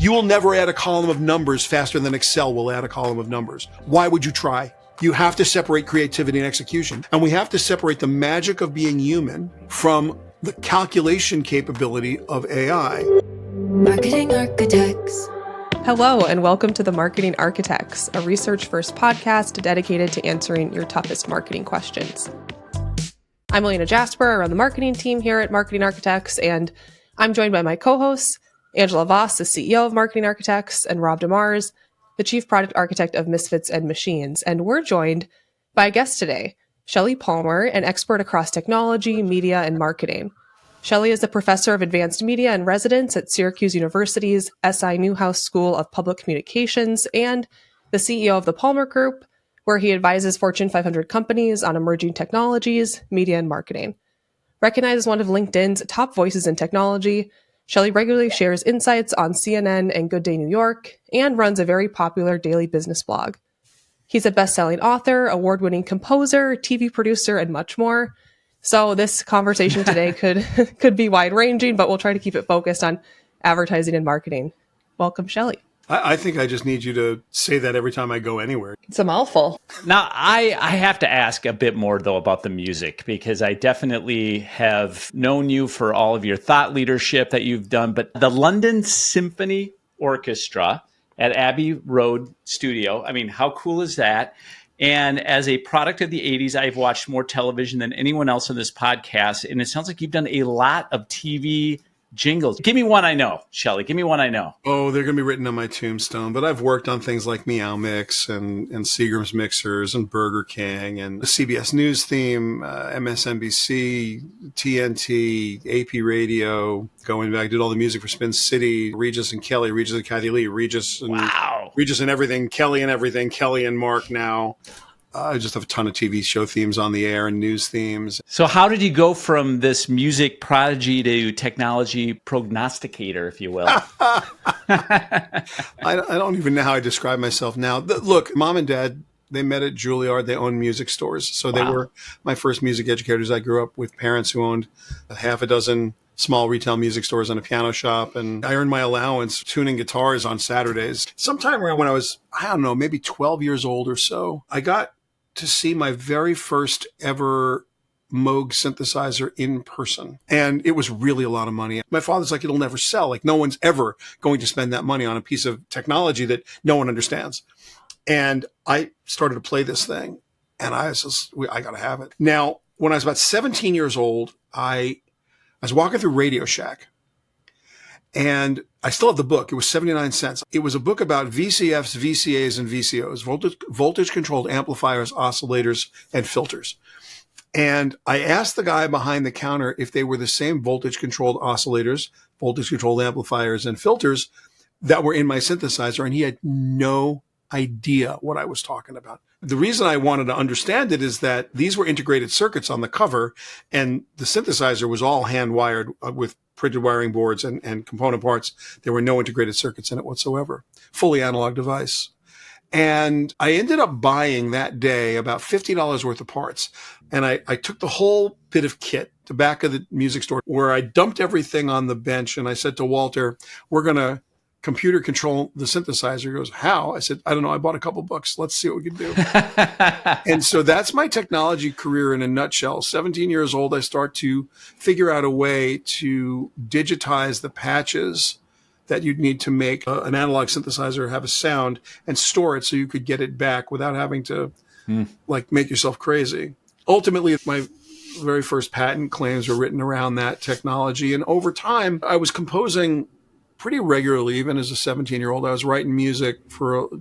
You will never add a column of numbers faster than Excel will add a column of numbers. Why would you try? You have to separate creativity and execution. And we have to separate the magic of being human from the calculation capability of AI. Marketing Architects. Hello, and welcome to the Marketing Architects, a research-first podcast dedicated to answering your toughest marketing questions. I'm Elena Jasper. I run the marketing team here at Marketing Architects, and I'm joined by my co-hosts, Angela Voss, the CEO of Marketing Architects, and Rob DeMars, the Chief Product Architect of Misfits and Machines. And we're joined by a guest today, Shelly Palmer, an expert across technology, media, and marketing. Shelly is a professor of advanced media in residence at Syracuse University's S.I. Newhouse School of Public Communications and the CEO of the Palmer Group, where he advises Fortune 500 companies on emerging technologies, media, and marketing. Recognized as one of LinkedIn's top voices in technology, Shelly regularly shares insights on CNN and Good Day New York and runs a very popular daily business blog. He's a best-selling author, award-winning composer, TV producer, and much more. So this conversation today could be wide-ranging, but we'll try to keep it focused on advertising and marketing. Welcome, Shelly. I think I just need you to say that every time I go anywhere. It's a mouthful. Now, I have to ask a bit more, though, about the music, because I definitely have known you for all of your thought leadership that you've done. But the London Symphony Orchestra at Abbey Road Studio, I mean, how cool is that? And as a product of the 80s, I've watched more television than anyone else on this podcast. And it sounds like you've done a lot of TV jingles. Give me one I know, Shelly. Give me one I know. Oh, they're going to be written on my tombstone. But I've worked on things like Meow Mix and Seagram's Mixers and Burger King and the CBS News theme, MSNBC, TNT, AP Radio. Going back, did all the music for Spin City, Regis and Kelly, Regis and Kathy Lee, Regis and everything, Kelly and everything, Kelly and Mark now. I just have a ton of TV show themes on the air and news themes. So how did you go from this music prodigy to technology prognosticator, if you will? I don't even know how I describe myself now. Look, mom and dad, they met at Juilliard. They owned music stores. So they were my first music educators. I grew up with parents who owned half a dozen small retail music stores and a piano shop. And I earned my allowance tuning guitars on Saturdays. Sometime around when I was, maybe 12 years old or so, I got to see my very first ever Moog synthesizer in person. And it was really a lot of money. My father's like, it'll never sell. Like no one's ever going to spend that money on a piece of technology that no one understands. And I started to play this thing and I got to have it. Now, when I was about 17 years old, I was walking through Radio Shack and I still have the book. It was 79 cents. It was a book about VCFs, VCAs, and VCOs, voltage-controlled amplifiers, oscillators, and filters. And I asked the guy behind the counter if they were the same voltage-controlled oscillators, voltage-controlled amplifiers, and filters that were in my synthesizer, and he had no idea what I was talking about. The reason I wanted to understand it is that these were integrated circuits on the cover, and the synthesizer was all hand-wired with printed wiring boards and component parts. There were no integrated circuits in it whatsoever. Fully analog device. And I ended up buying that day about $50 worth of parts. And I took the whole bit of kit, the back of the music store, where I dumped everything on the bench. And I said to Walter, we're going to computer control the synthesizer. He goes, how? I said, I don't know. I bought a couple books. Let's see what we can do. And so that's my technology career in a nutshell. 17 years old, I start to figure out a way to digitize the patches that you'd need to make an analog synthesizer have a sound and store it so you could get it back without having to make yourself crazy. Ultimately, my very first patent claims were written around that technology. And over time, I was composing pretty regularly. Even as a 17-year-old, I was writing music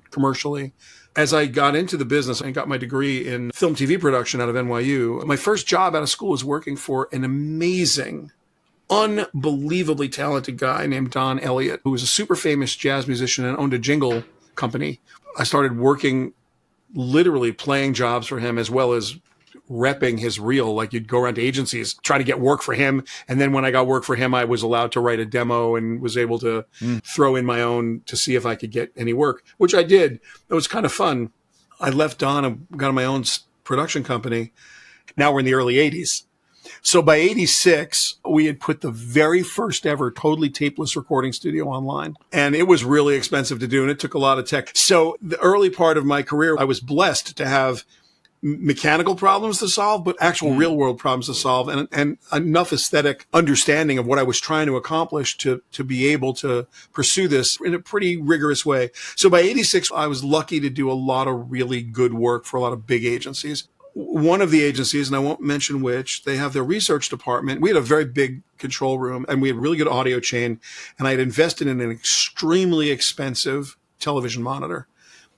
commercially. As I got into the business and got my degree in film TV production out of NYU, my first job out of school was working for an amazing, unbelievably talented guy named Don Elliott, who was a super famous jazz musician and owned a jingle company. I started working, literally playing jobs for him as well as repping his reel. Like you'd go around to agencies trying to get work for him. And then when I got work for him, I was allowed to write a demo and was able to throw in my own to see if I could get any work, which I did. It was kind of fun. I left Don and got my own production company. Now we're in the early 80s. So by 86, we had put the very first ever totally tapeless recording studio online. And it was really expensive to do, and it took a lot of tech. So the early part of my career, I was blessed to have mechanical problems to solve, but actual real world problems to solve, and enough aesthetic understanding of what I was trying to accomplish to be able to pursue this in a pretty rigorous way. So by 86, I was lucky to do a lot of really good work for a lot of big agencies. One of the agencies, and I won't mention which, they have their research department. We had a very big control room, and we had really good audio chain, and I had invested in an extremely expensive television monitor.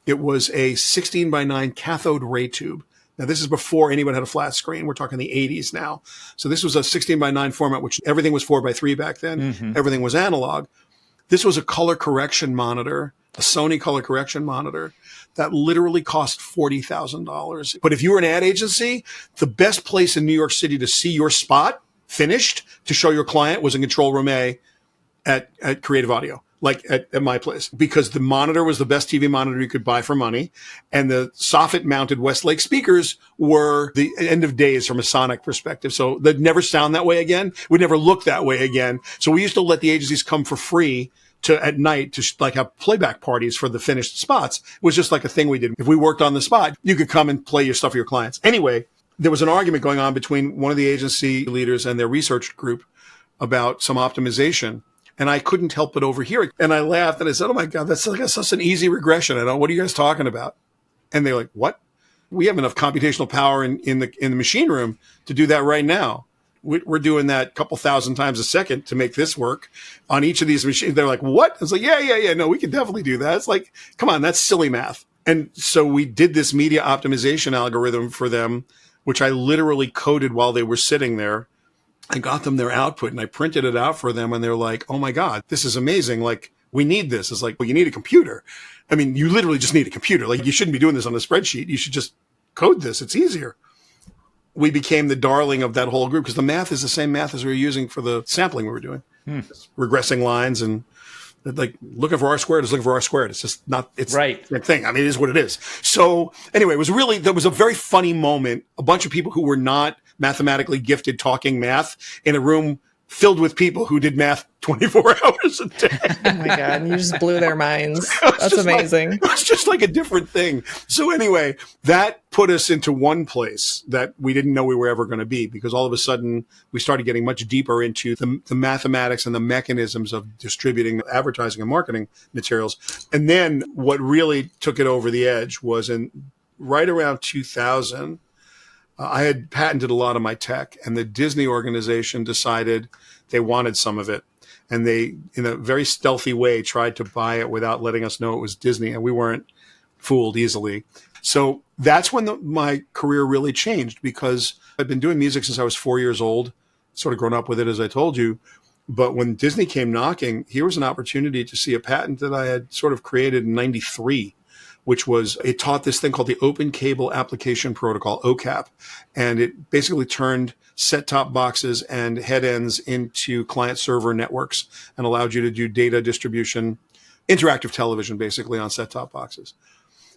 It was a 16 by 9 cathode ray tube. Now, this is before anyone had a flat screen. We're talking the 80s now. So this was a 16 by 9 format, which everything was 4 by 3 back then. Everything was analog. This was a color correction monitor, a Sony color correction monitor that literally cost $40,000. But if you were an ad agency, the best place in New York City to see your spot finished to show your client was in Control Room A at Creative Audio. Like at my place, because the monitor was the best TV monitor you could buy for money. And the soffit mounted Westlake speakers were the end of days from a sonic perspective. So they'd never sound that way again. Would never look that way again. So we used to let the agencies come for free at night to like have playback parties for the finished spots. It was just like a thing we did. If we worked on the spot, you could come and play your stuff for your clients. Anyway, there was an argument going on between one of the agency leaders and their research group about some optimization. And I couldn't help but overhear it. And I laughed and I said, oh my God, that's like such an easy regression. I don't, what are you guys talking about? And they're like, what? We have enough computational power in the machine room to do that right now. We're doing that a couple thousand times a second to make this work on each of these machines. They're like, what? It's like, yeah. No, we can definitely do that. It's like, come on, that's silly math. And so we did this media optimization algorithm for them, which I literally coded while they were sitting there. I got them their output and I printed it out for them, and they're like, oh my God, this is amazing. Like, we need this. It's like, well, you need a computer. I mean, you literally just need a computer. Like, you shouldn't be doing this on a spreadsheet. You should just code this. It's easier. We became the darling of that whole group because the math is the same math as we were using for the sampling we were doing. Regressing lines and like looking for R squared is looking for R squared. It's just not, it's right. The thing. I mean, it is what it is. So anyway, there was a very funny moment. A bunch of people who were not mathematically gifted talking math in a room filled with people who did math 24 hours a day. Oh my God. You just blew their minds. That's amazing. It was just like a different thing. So anyway, that put us into one place that we didn't know we were ever going to be, because all of a sudden we started getting much deeper into the mathematics and the mechanisms of distributing advertising and marketing materials. And then what really took it over the edge was right around 2000, I had patented a lot of my tech, and the Disney organization decided they wanted some of it. And they, in a very stealthy way, tried to buy it without letting us know it was Disney, and we weren't fooled easily. So that's when my career really changed, because I've been doing music since I was 4 years old, sort of grown up with it, as I told you. But when Disney came knocking, here was an opportunity to see a patent that I had sort of created in 93. Which was, it taught this thing called the Open Cable Application Protocol, OCAP. And it basically turned set-top boxes and head ends into client-server networks and allowed you to do data distribution, interactive television, basically, on set-top boxes.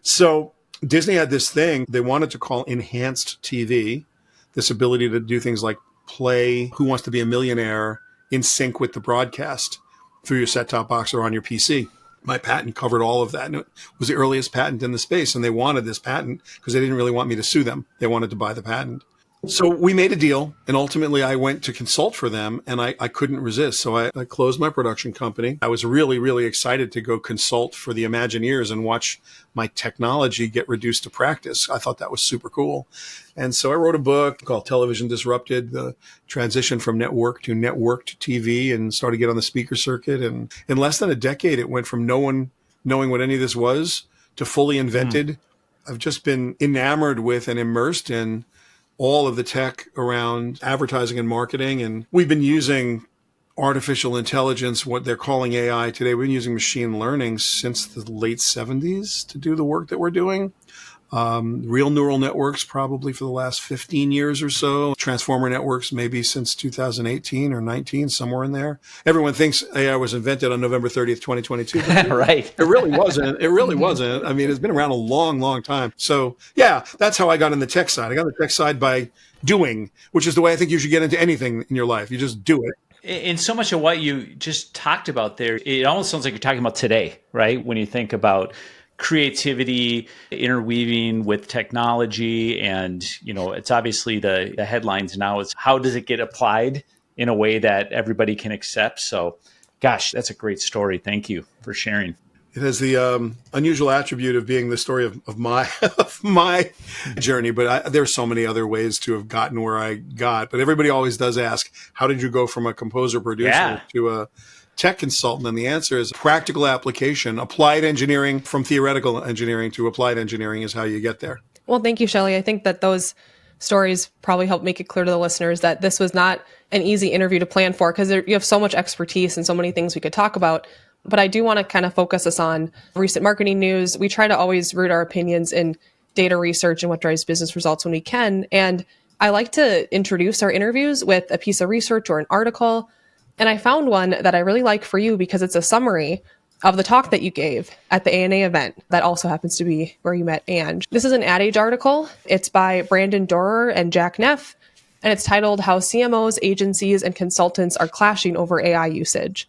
So Disney had this thing they wanted to call enhanced TV, this ability to do things like play Who Wants to Be a Millionaire in sync with the broadcast through your set-top box or on your PC. My patent covered all of that, and it was the earliest patent in the space, and they wanted this patent because they didn't really want me to sue them. They wanted to buy the patent. So we made a deal, and ultimately I went to consult for them, and I couldn't resist. So I closed my production company. I was really, really excited to go consult for the Imagineers and watch my technology get reduced to practice. I thought that was super cool. And so I wrote a book called Television Disrupted, the transition from network to networked TV, and started to get on the speaker circuit. And in less than a decade, it went from no one knowing what any of this was to fully invented. I've just been enamored with and immersed in all of the tech around advertising and marketing. And we've been using artificial intelligence, what they're calling AI today. We've been using machine learning since the late 70s to do the work that we're doing. Real neural networks probably for the last 15 years or so. Transformer networks maybe since 2018 or 19, somewhere in there. Everyone thinks AI was invented on November 30th, 2022. Right. It really wasn't. It really wasn't. I mean, it's been around a long, long time. So yeah, that's how I got in the tech side. I got in the tech side by doing, which is the way I think you should get into anything in your life. You just do it. In so much of what you just talked about there, it almost sounds like you're talking about today, right? When you think about creativity interweaving with technology, and it's obviously the headlines now is how does it get applied in a way that everybody can accept. So gosh, that's a great story. Thank you for sharing. It has the unusual attribute of being the story of my of my journey, but there's so many other ways to have gotten where I got. But everybody always does ask, how did you go from a composer producer to a tech consultant? And the answer is practical application. Applied engineering from theoretical engineering to applied engineering is how you get there. Well, thank you, Shelly. I think that those stories probably help make it clear to the listeners that this was not an easy interview to plan for, because you have so much expertise and so many things we could talk about. But I do want to kind of focus us on recent marketing news. We try to always root our opinions in data research and what drives business results when we can. And I like to introduce our interviews with a piece of research or an article. And I found one that I really like for you because it's a summary of the talk that you gave at the ANA event. That also happens to be where you met Ange. This is an Ad Age article. It's by Brandon Dorer and Jack Neff. And it's titled How CMOs, Agencies, and Consultants Are Clashing Over AI Usage.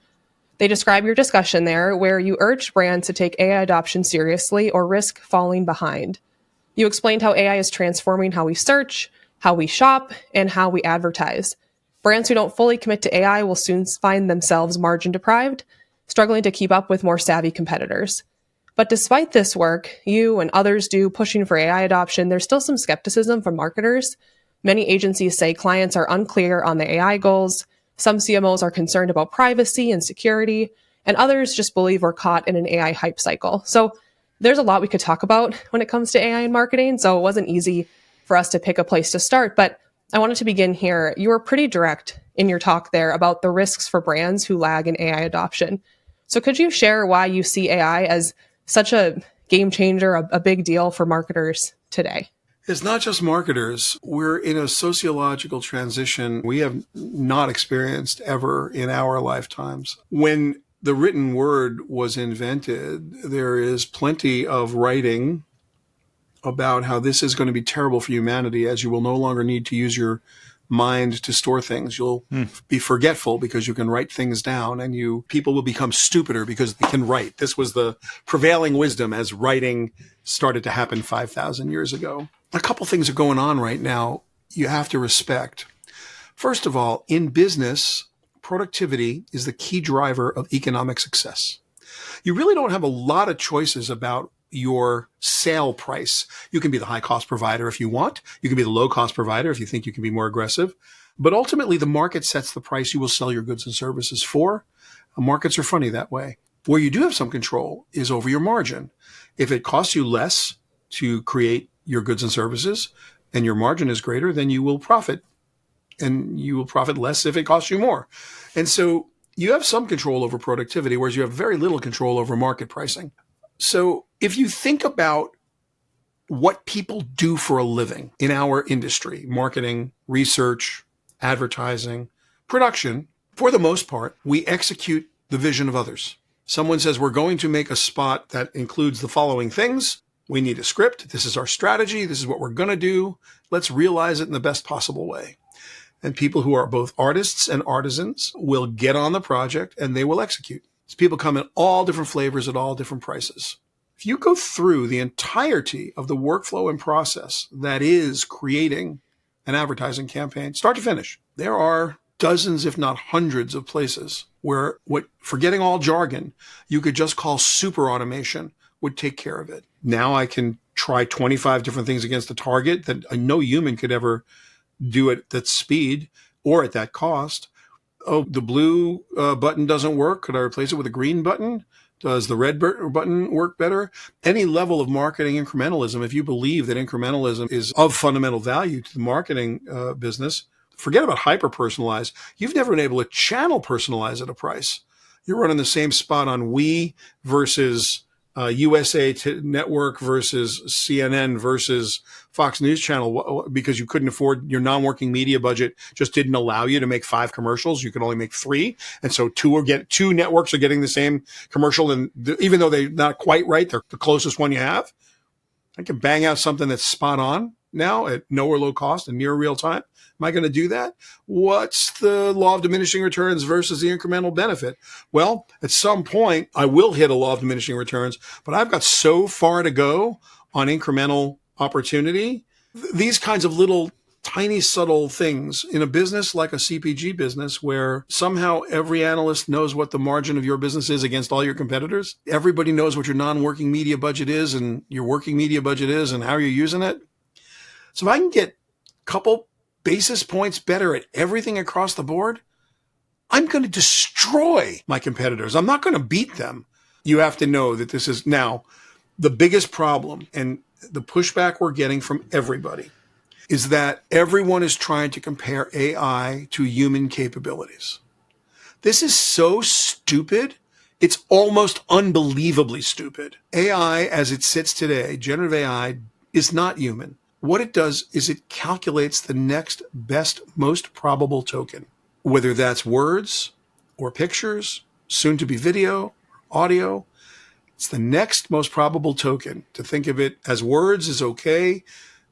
They describe your discussion there, where you urged brands to take AI adoption seriously or risk falling behind. You explained how AI is transforming how we search, how we shop, and how we advertise. Brands who don't fully commit to AI will soon find themselves margin deprived, struggling to keep up with more savvy competitors. But despite this work you and others do pushing for AI adoption, there's still some skepticism from marketers. Many agencies say clients are unclear on the AI goals. Some CMOs are concerned about privacy and security, and others just believe we're caught in an AI hype cycle. So there's a lot we could talk about when it comes to AI in marketing, so it wasn't easy for us to pick a place to start. But I wanted to begin here. You were pretty direct in your talk there about the risks for brands who lag in AI adoption. So could you share why you see AI as such a game changer, a big deal for marketers today? It's not just marketers. We're in a sociological transition we have not experienced ever in our lifetimes. When the written word was invented, there is plenty of writing about how this is going to be terrible for humanity, as you will no longer need to use your mind to store things. You'll be forgetful because you can write things down, and people will become stupider because they can write. This was the prevailing wisdom as writing started to happen 5,000 years ago. A couple things are going on right now you have to respect. First of all, in business, productivity is the key driver of economic success. You really don't have a lot of choices about your sale price. You can be the high cost provider if you want. You can be the low cost provider if you think you can be more aggressive. But ultimately, the market sets the price you will sell your goods and services for. Markets are funny that way. Where you do have some control is over your margin. If it costs you less to create your goods and services and your margin is greater, then you will profit. And you will profit less if it costs you more. And so you have some control over productivity, whereas you have very little control over market pricing. So if you think about what people do for a living in our industry, marketing, research, advertising, production, for the most part, we execute the vision of others. Someone says, we're going to make a spot that includes the following things. We need a script. This is our strategy. This is what we're going to do. Let's realize it in the best possible way. And people who are both artists and artisans will get on the project and they will execute. So people come in all different flavors at all different prices. If you go through the entirety of the workflow and process that is creating an advertising campaign, start to finish, there are dozens, if not hundreds of places where forgetting all jargon, you could just call super automation would take care of it. Now I can try 25 different things against a target that no human could ever do at that speed or at that cost. Oh, the blue button doesn't work. Could I replace it with a green button? Does the red button work better? Any level of marketing incrementalism, if you believe that incrementalism is of fundamental value to the marketing business, forget about hyper-personalized. You've never been able to channel personalize at a price. You're running the same spot on We versus USA Network versus CNN versus Fox News Channel because you couldn't afford your non-working media budget just didn't allow you to make 5 commercials. You could only make 3. And so 2 networks are getting the same commercial. And even though they're not quite right, they're the closest one you have. I can bang out something that's spot on now at no or low cost and near real time. Am I going to do that? What's the law of diminishing returns versus the incremental benefit? Well, at some point, I will hit a law of diminishing returns, but I've got so far to go on incremental opportunity. These kinds of little tiny subtle things in a business like a CPG business where somehow every analyst knows what the margin of your business is against all your competitors. Everybody knows what your non-working media budget is and your working media budget is and how you're using it. So if I can get a couple basis points better at everything across the board, I'm going to destroy my competitors. I'm not going to beat them. You have to know that this is now the biggest problem, and the pushback we're getting from everybody is that everyone is trying to compare AI to human capabilities. This is so stupid. It's almost unbelievably stupid. AI, as it sits today, generative AI, is not human. What it does is it calculates the next best, most probable token, whether that's words or pictures, soon to be video, audio. It's the next most probable token. To think of it as words is okay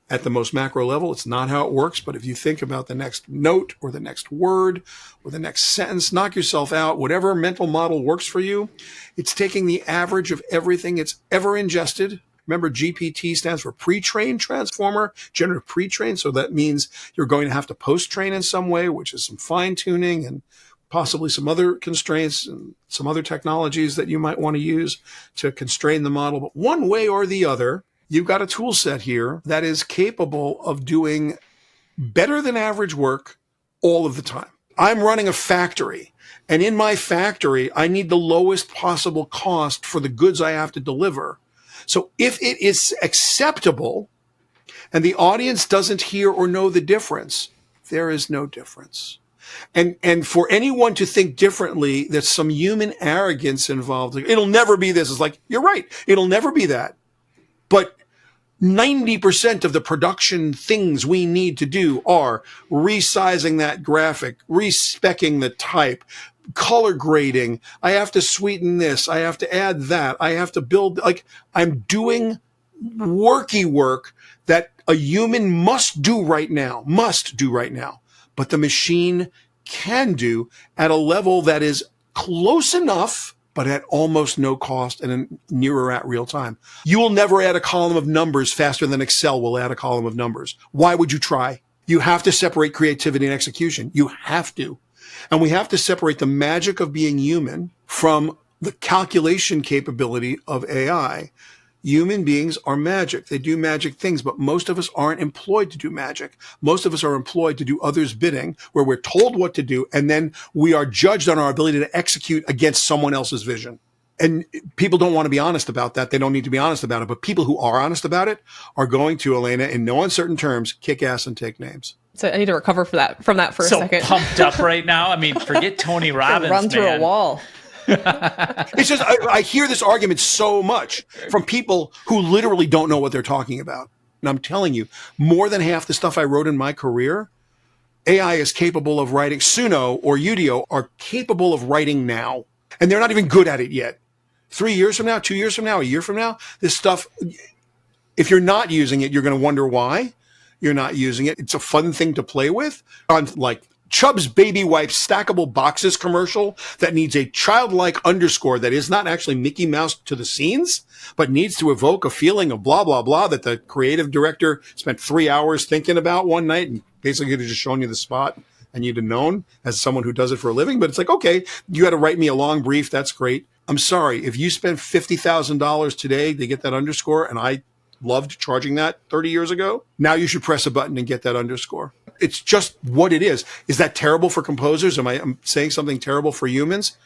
at the most macro level. It's not how it works. But if you think about the next note or the next word or the next sentence, knock yourself out. Whatever mental model works for you, it's taking the average of everything it's ever ingested. Remember, GPT stands for pre-trained transformer, generative pre-trained. So that means you're going to have to post-train in some way, which is some fine-tuning and possibly some other constraints and some other technologies that you might want to use to constrain the model. But one way or the other, you've got a tool set here that is capable of doing better than average work all of the time. I'm running a factory, and in my factory, I need the lowest possible cost for the goods I have to deliver. So if it is acceptable and the audience doesn't hear or know the difference, there is no difference. And for anyone to think differently, there's some human arrogance involved. It'll never be this. It's like, you're right. It'll never be that. But 90% of the production things we need to do are resizing that graphic, respecking the type, color grading. I have to sweeten this. I have to add that. I have to build, like, I'm doing worky work that a human must do right now. But the machine can do at a level that is close enough, but at almost no cost and nearer at real time. You will never add a column of numbers faster than Excel will add a column of numbers. Why would you try? You have to separate creativity and execution. You have to. And we have to separate the magic of being human from the calculation capability of AI. Human beings are magic. They do magic things, but most of us aren't employed to do magic. Most of us are employed to do others' bidding, where we're told what to do, and then we are judged on our ability to execute against someone else's vision. And people don't want to be honest about that. They don't need to be honest about it. But people who are honest about it are going to, Elena, in no uncertain terms, kick ass and take names. So I need to recover from that for a second. So pumped up right now. I mean, forget Tony Robbins, run through a wall. It's just, I hear this argument so much from people who literally don't know what they're talking about. And I'm telling you, more than half the stuff I wrote in my career, AI is capable of writing. Suno or Udio are capable of writing now. And they're not even good at it yet. 3 years from now, 2 years from now, a year from now, this stuff, if you're not using it, you're going to wonder why you're not using it. It's a fun thing to play with. On like Chubb's Baby Wipes stackable boxes commercial that needs a childlike underscore that is not actually Mickey Mouse to the scenes, but needs to evoke a feeling of blah, blah, blah that the creative director spent 3 hours thinking about one night and basically just showing you the spot and you'd have known as someone who does it for a living. But it's like, okay, you had to write me a long brief. That's great. I'm sorry. If you spent $50,000 today to get that underscore, and I loved charging that 30 years ago, now you should press a button and get that underscore. It's just what it is. Is that terrible for composers? I'm saying something terrible for humans?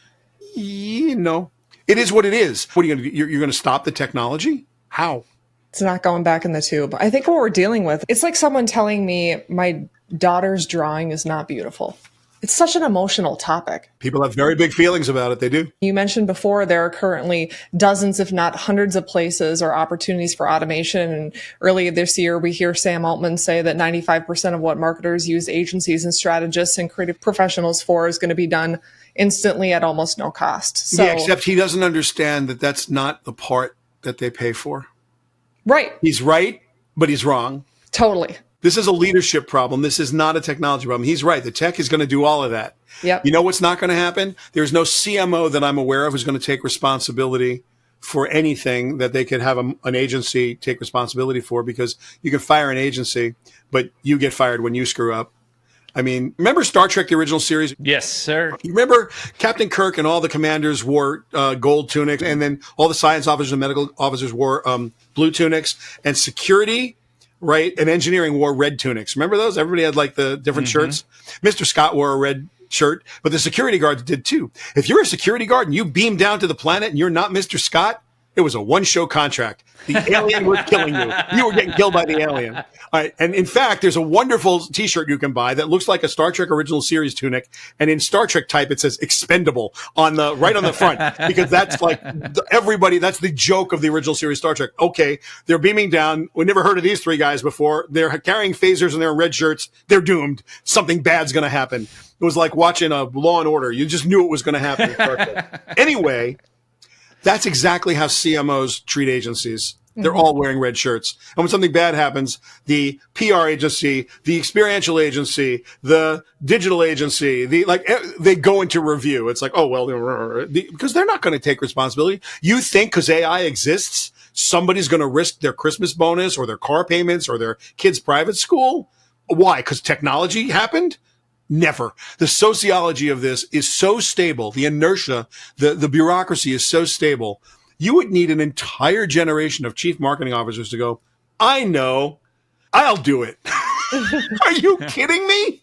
No. It is what it is. What are you going to do? You're going to stop the technology? How? It's not going back in the tube. I think what we're dealing with, it's like someone telling me my daughter's drawing is not beautiful. It's such an emotional topic. People have very big feelings about it. They do. You mentioned before there are currently dozens, if not hundreds of places or opportunities for automation. And earlier this year, we hear Sam Altman say that 95% of what marketers use agencies and strategists and creative professionals for is going to be done instantly at almost no cost. So, yeah, except he doesn't understand that that's not the part that they pay for. Right. He's right, but he's wrong. Totally. This is a leadership problem. This is not a technology problem. He's right. The tech is going to do all of that. Yep. You know what's not going to happen? There's no CMO that I'm aware of who's going to take responsibility for anything that they could have an agency take responsibility for, because you can fire an agency, but you get fired when you screw up. I mean, remember Star Trek, the original series? Yes, sir. You remember Captain Kirk and all the commanders wore gold tunics, and then all the science officers and medical officers wore blue tunics, and security, right, and engineering wore red tunics. Remember those? Everybody had like the different shirts. Mr. Scott wore a red shirt, but the security guards did too. If you're a security guard and you beam down to the planet and you're not Mr. Scott, it was a one-show contract. The alien was killing you. You were getting killed by the alien. All right. And in fact, there's a wonderful T-shirt you can buy that looks like a Star Trek original series tunic, and in Star Trek type it says "expendable" on the right on the front, because that's like everybody. That's the joke of the original series Star Trek. Okay, they're beaming down. We never heard of these three guys before. They're carrying phasers and they're in red shirts. They're doomed. Something bad's going to happen. It was like watching a Law and Order. You just knew it was going to happen in Star Trek. Anyway. That's exactly how CMOs treat agencies. They're all wearing red shirts. And when something bad happens, the PR agency, the experiential agency, the digital agency, they go into review. It's like, oh, well, because they're not going to take responsibility. You think because AI exists, somebody's going to risk their Christmas bonus or their car payments or their kids' private school? Why? Because technology happened? Never. The sociology of this is so stable. The inertia, the bureaucracy is so stable. You would need an entire generation of chief marketing officers to go, I know, I'll do it. Are you kidding me?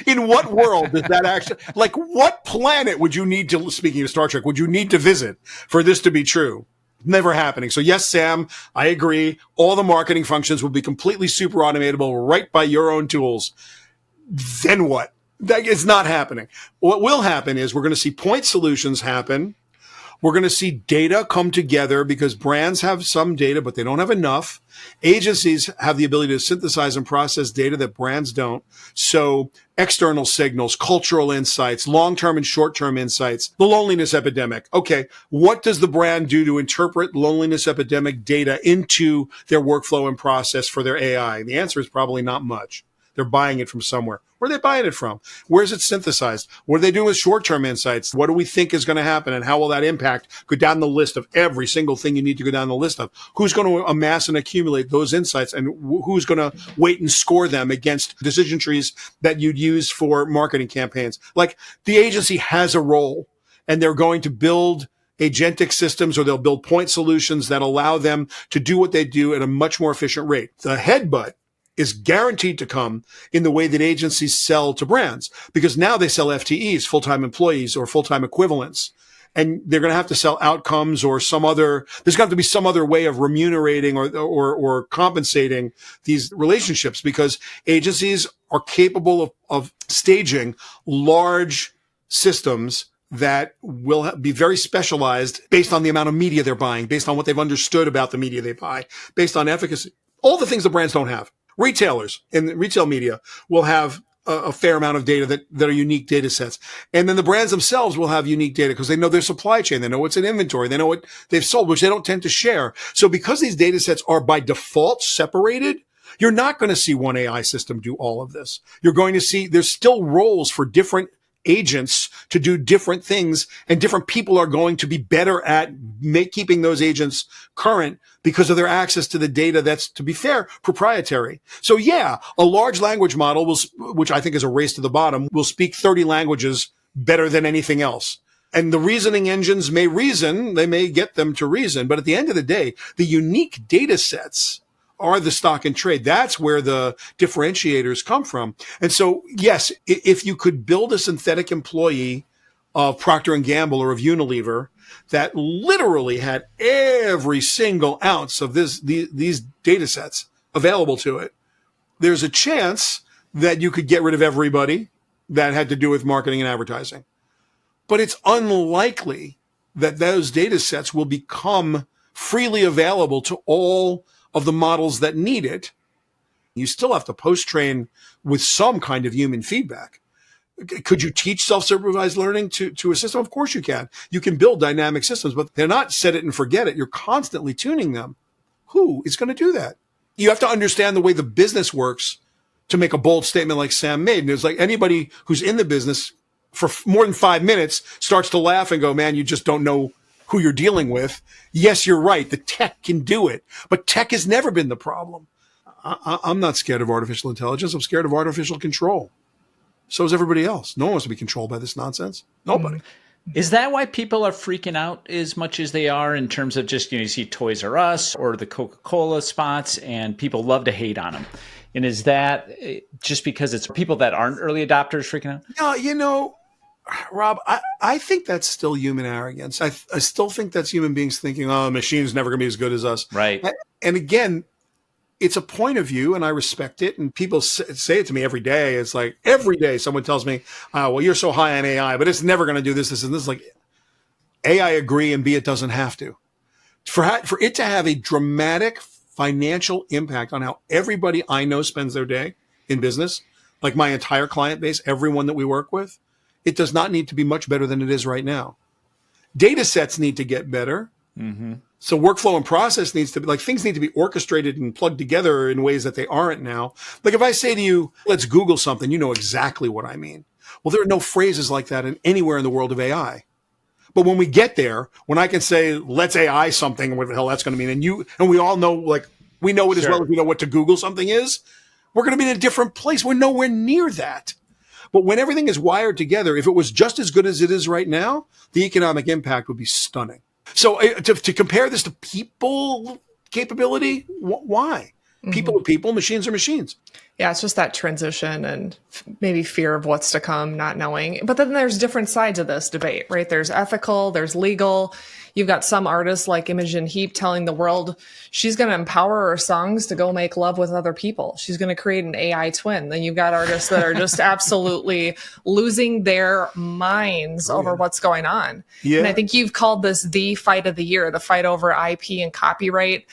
In what world does that actually, like what planet would you need to, speaking of Star Trek, would you need to visit for this to be true? Never happening. So yes, Sam, I agree. All the marketing functions will be completely super automatable right by your own tools. Then what? That is not happening. What will happen is we're going to see point solutions happen. We're going to see data come together because brands have some data, but they don't have enough. Agencies have the ability to synthesize and process data that brands don't. So external signals, cultural insights, long-term and short-term insights, the loneliness epidemic. Okay, what does the brand do to interpret loneliness epidemic data into their workflow and process for their AI? The answer is probably not much. They're buying it from somewhere. Where are they buying it from? Where is it synthesized? What are they doing with short-term insights? What do we think is going to happen, and how will that impact? Go down the list of every single thing you need to go down the list of. Who's going to amass and accumulate those insights, and who's going to wait and score them against decision trees that you'd use for marketing campaigns? Like, the agency has a role, and they're going to build agentic systems, or they'll build point solutions that allow them to do what they do at a much more efficient rate. The headbutt is guaranteed to come in the way that agencies sell to brands, because now they sell FTEs, full-time employees, or full-time equivalents. And they're going to have to sell outcomes or there's going to have to be some other way of remunerating or compensating these relationships, because agencies are capable of staging large systems that will be very specialized based on the amount of media they're buying, based on what they've understood about the media they buy, based on efficacy, all the things the brands don't have. Retailers in retail media will have a fair amount of data that are unique data sets. And then the brands themselves will have unique data because they know their supply chain. They know what's in inventory. They know what they've sold, which they don't tend to share. So because these data sets are by default separated, you're not going to see one AI system do all of this. You're going to see there's still roles for different agents to do different things, and different people are going to be better at keeping those agents current because of their access to the data that's, to be fair, proprietary. So yeah, a large language model which I think is a race to the bottom, will speak 30 languages better than anything else. And the reasoning engines may reason, they may get them to reason, but at the end of the day, the unique data sets are the stock and trade. That's where the differentiators come from. And so, yes, if you could build a synthetic employee of Procter & Gamble or of Unilever that literally had every single ounce of these data sets available to it, there's a chance that you could get rid of everybody, that had to do with marketing and advertising. But it's unlikely that those data sets will become freely available to all of the models that need it. You still have to post-train with some kind of human feedback. Could you teach self-supervised learning to a system? Of course you can. You can build dynamic systems, but they're not set it and forget it. You're constantly tuning them. Who is going to do that? You have to understand the way the business works to make a bold statement like Sam made. And it's like anybody who's in the business for more than 5 minutes starts to laugh and go, man, you just don't know who you're dealing with. Yes, you're right. The tech can do it, but tech has never been the problem. I'm not scared of artificial intelligence. I'm scared of artificial control. So is everybody else. No one wants to be controlled by this nonsense. Nobody. Is that why people are freaking out as much as they are in terms of just, you see Toys R Us or the Coca-Cola spots and people love to hate on them? And is that just because it's people that aren't early adopters freaking out? No, Rob, I think that's still human arrogance. I still think that's human beings thinking, oh, the machine's never going to be as good as us. Right. And again, it's a point of view, and I respect it. And people say it to me every day. It's like every day someone tells me, oh, well, you're so high on AI, but it's never going to do this, and this. Like, A, I agree, and B, it doesn't have to. For it to have a dramatic financial impact on how everybody I know spends their day in business, like my entire client base, everyone that we work with, it does not need to be much better than it is right now. Data sets need to get better. Mm-hmm. So workflow and process needs to be things need to be orchestrated and plugged together in ways that they aren't now. Like if I say to you, let's Google something, you know exactly what I mean. Well, there are no phrases like that anywhere in the world of AI. But when we get there, when I can say, let's AI something, what the hell that's going to mean. And we all know, we know it as well as we know what to Google something is. We're going to be in a different place. We're nowhere near that. But when everything is wired together, if it was just as good as it is right now, the economic impact would be stunning. So to compare this to people capability, why? Mm-hmm. People are people, machines are machines. Yeah, it's just that transition and maybe fear of what's to come, not knowing. But then there's different sides of this debate, right? There's ethical, there's legal. You've got some artists like Imogen Heap telling the world she's going to empower her songs to go make love with other people. She's going to create an AI twin. Then you've got artists that are just absolutely losing their minds over what's going on. Yeah. And I think you've called this the fight of the year, the fight over IP and copyright.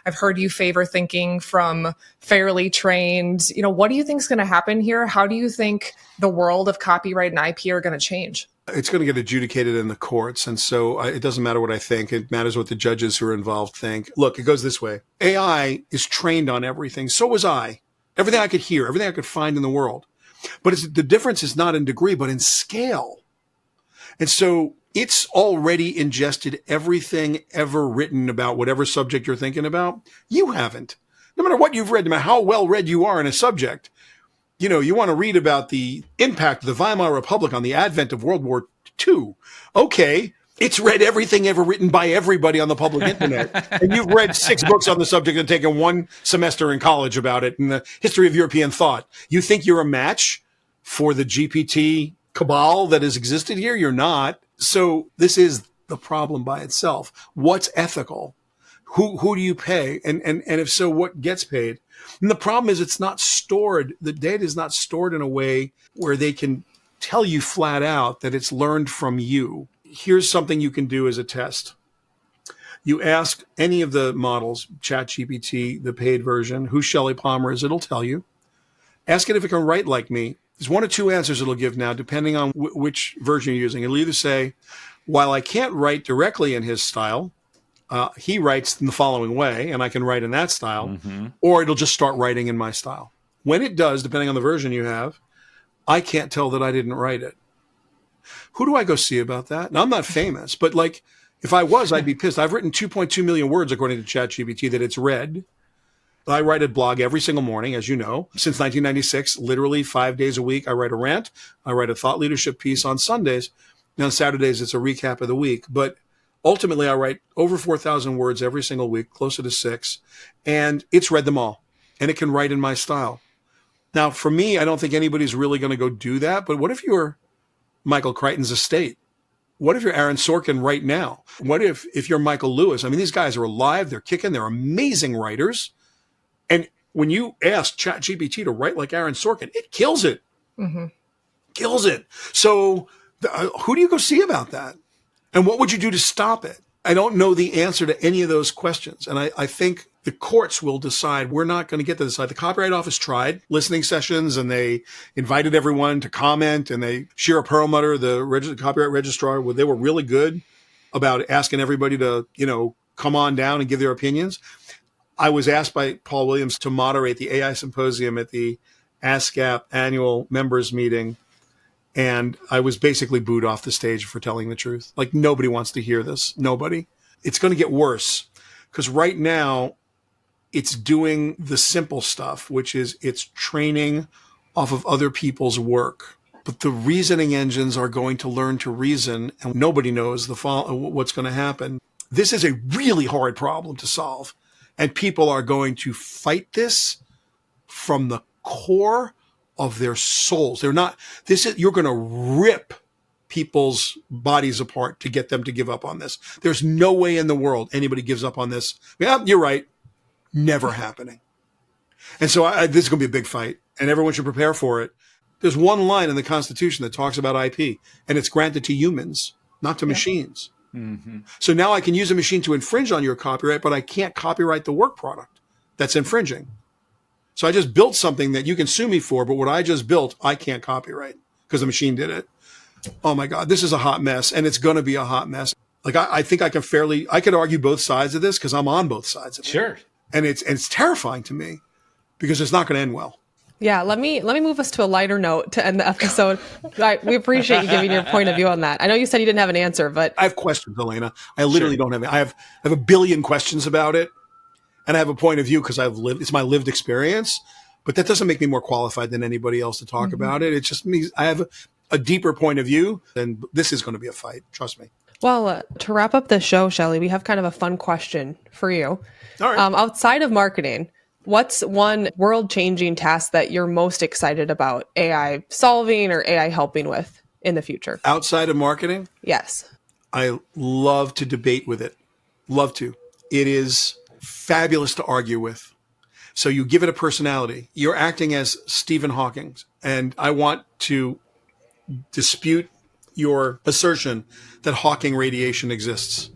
I've heard you favor thinking from fairly trained. What do you think is going to happen here? How do you think the world of copyright and IP are going to change? It's going to get adjudicated in the courts. And so it doesn't matter what I think. It matters what the judges who are involved think. Look, it goes this way. AI is trained on everything. So was I. Everything I could hear, everything I could find in the world. But the difference is not in degree, but in scale. And so it's already ingested everything ever written about whatever subject you're thinking about. You haven't. No matter what you've read, no matter how well read you are in a subject, you want to read about the impact of the Weimar Republic on the advent of World War II. Okay, it's read everything ever written by everybody on the public internet. And you've read 6 books on the subject and taken 1 semester in college about it in the history of European thought. You think you're a match for the GPT cabal that has existed here? You're not. So this is the problem by itself. What's ethical? Who do you pay? And if so, what gets paid? And the problem is it's not stored. The data is not stored in a way where they can tell you flat out that it's learned from you. Here's something you can do as a test. You ask any of the models, ChatGPT, the paid version, who Shelly Palmer is, it'll tell you. Ask it if it can write like me. There's 1 or 2 answers it'll give now, depending on which version you're using. It'll either say, while I can't write directly in his style, he writes in the following way, and I can write in that style, mm-hmm. or it'll just start writing in my style. When it does, depending on the version you have, I can't tell that I didn't write it. Who do I go see about that? Now, I'm not famous, but if I was, I'd be pissed. I've written 2.2 million words, according to ChatGPT, that it's read. I write a blog every single morning, as you know. Since 1996, literally 5 days a week, I write a rant. I write a thought leadership piece on Sundays. And on Saturdays, it's a recap of the week. But ultimately, I write over 4,000 words every single week, closer to 6. And it's read them all. And it can write in my style. Now, for me, I don't think anybody's really going to go do that. But what if you're Michael Crichton's estate? What if you're Aaron Sorkin right now? What if you're Michael Lewis? I mean, these guys are alive. They're kicking. They're amazing writers. And when you ask ChatGPT to write like Aaron Sorkin, it kills it. Mm-hmm. kills it. So who do you go see about that? And what would you do to stop it? I don't know the answer to any of those questions. And I think the courts will decide. We're not going to get to decide. The Copyright Office tried listening sessions, and they invited everyone to comment, and Shira Perlmutter, the copyright registrar, they were really good about asking everybody to, come on down and give their opinions. I was asked by Paul Williams to moderate the AI symposium at the ASCAP annual members meeting. And I was basically booed off the stage for telling the truth. Like, nobody wants to hear this. Nobody. It's going to get worse because right now it's doing the simple stuff, which is it's training off of other people's work. But the reasoning engines are going to learn to reason, and nobody knows what's going to happen. This is a really hard problem to solve, and people are going to fight this from the core of their souls. You're going to rip people's bodies apart to get them to give up on this. There's no way in the world anybody gives up on this. Yeah, you're right. Never happening. And so this is going to be a big fight, and everyone should prepare for it. There's one line in the Constitution that talks about IP, and it's granted to humans, not to machines. Mm-hmm. So now I can use a machine to infringe on your copyright, but I can't copyright the work product that's infringing. So I just built something that you can sue me for, but what I just built, I can't copyright because the machine did it. Oh my God, this is a hot mess, and it's going to be a hot mess. Like I think I could argue both sides of this because I'm on both sides of it. Sure. And it's terrifying to me because it's not going to end well. Yeah, let me move us to a lighter note to end the episode. We appreciate you giving your point of view on that. I know you said you didn't have an answer, but I have questions, Elena. I literally don't have any. I have a billion questions about it, and I have a point of view because it's my lived experience. But that doesn't make me more qualified than anybody else to talk about it. It just means I have a deeper point of view, and this is going to be a fight. Trust me. Well, to wrap up the show, Shelly, we have kind of a fun question for you. All right. Outside of marketing, what's one world-changing task that you're most excited about AI solving or AI helping with in the future? Outside of marketing? Yes. I love to debate with it. Love to. It is fabulous to argue with. So you give it a personality. You're acting as Stephen Hawking, and I want to dispute your assertion that Hawking radiation exists.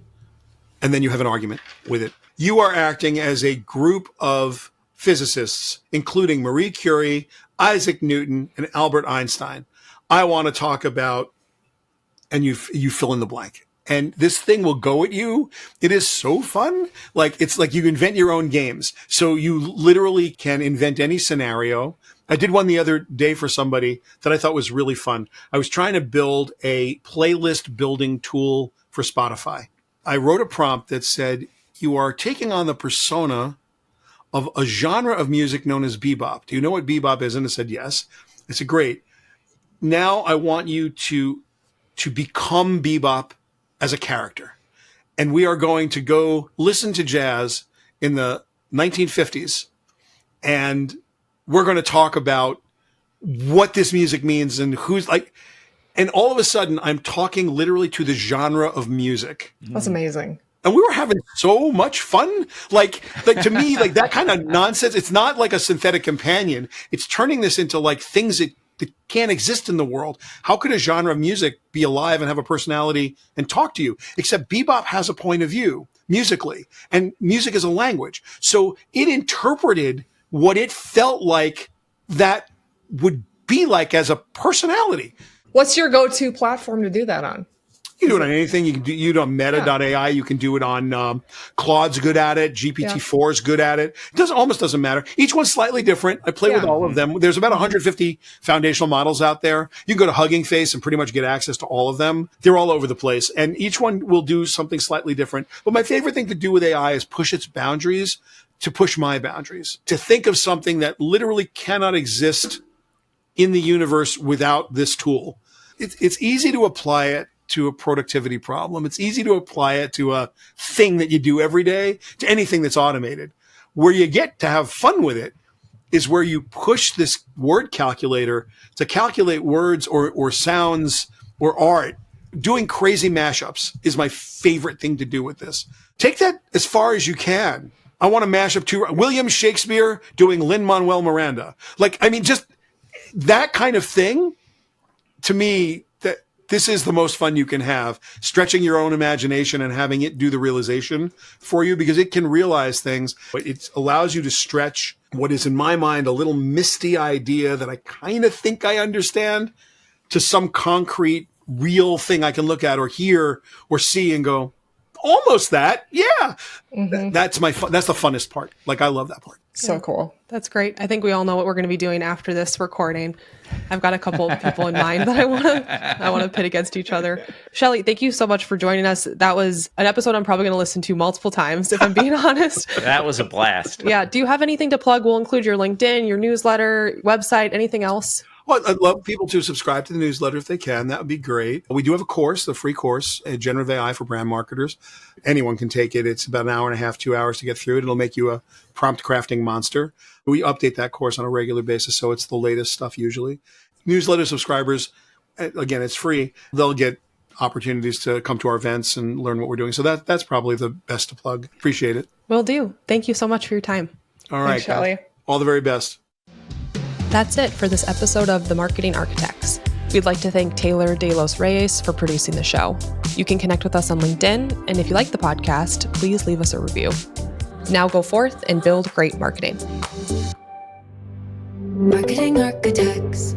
And then you have an argument with it. You are acting as a group of physicists, including Marie Curie, Isaac Newton, and Albert Einstein. I want to talk about, and you fill in the blank. And this thing will go at you. It is so fun. It's like you invent your own games. So you literally can invent any scenario. I did one the other day for somebody that I thought was really fun. I was trying to build a playlist building tool for Spotify. I wrote a prompt that said, you are taking on the persona of a genre of music known as bebop. Do you know what bebop is? And it said, yes. I said, great. Now I want you to become bebop as a character. And we are going to go listen to jazz in the 1950s. And we're going to talk about what this music means and and all of a sudden I'm talking literally to the genre of music. That's amazing. And we were having so much fun. Like to me, that kind of nonsense. It's not like a synthetic companion. It's turning this into things that can't exist in the world. How could a genre of music be alive and have a personality and talk to you? Except bebop has a point of view musically, and music is a language. So it interpreted what it felt like that would be like as a personality. What's your go-to platform to do that on? You can do it on anything. You can do it on Meta.ai. You can do it on Claude's good at it. GPT-4 is good at it. It almost doesn't matter. Each one's slightly different. I play with all of them. There's about 150 foundational models out there. You can go to Hugging Face and pretty much get access to all of them. They're all over the place, and each one will do something slightly different. But my favorite thing to do with AI is push its boundaries to push my boundaries, to think of something that literally cannot exist in the universe without this tool. It's easy to apply it to a productivity problem. It's easy to apply it to a thing that you do every day, to anything that's automated. Where you get to have fun with it is where you push this word calculator to calculate words or sounds or art. Doing crazy mashups is my favorite thing to do with this. Take that as far as you can. I want to mash up William Shakespeare doing Lin-Manuel Miranda. Just that kind of thing to me, that this is the most fun you can have, stretching your own imagination and having it do the realization for you, because it can realize things. It allows you to stretch what is, in my mind, a little misty idea that I kind of think I understand to some concrete, real thing I can look at or hear or see and go, almost that. Yeah. That's that's the funnest part. Like, I love that part. So cool. That's great. I think we all know what we're going to be doing after this recording. I've got a couple of people in mind that I want to pit against each other. Shelly, thank you so much for joining us. That was an episode I'm probably going to listen to multiple times, if I'm being honest. That was a blast. Yeah. Do you have anything to plug? We'll include your LinkedIn, your newsletter, website, anything else? Well, I'd love people to subscribe to the newsletter if they can. That would be great. We do have a course, the free course, Generative AI for Brand Marketers. Anyone can take it. It's about an hour and a half, 2 hours to get through it. It'll make you a prompt crafting monster. We update that course on a regular basis, so it's the latest stuff usually. Newsletter subscribers, again, it's free. They'll get opportunities to come to our events and learn what we're doing. So that's probably the best to plug. Appreciate it. Will do. Thank you so much for your time. All right, Thanks, Shelly. guys. All the very best. That's it for this episode of The Marketing Architects. We'd like to thank Taylor De Los Reyes for producing the show. You can connect with us on LinkedIn, and if you like the podcast, please leave us a review. Now go forth and build great marketing. Marketing Architects.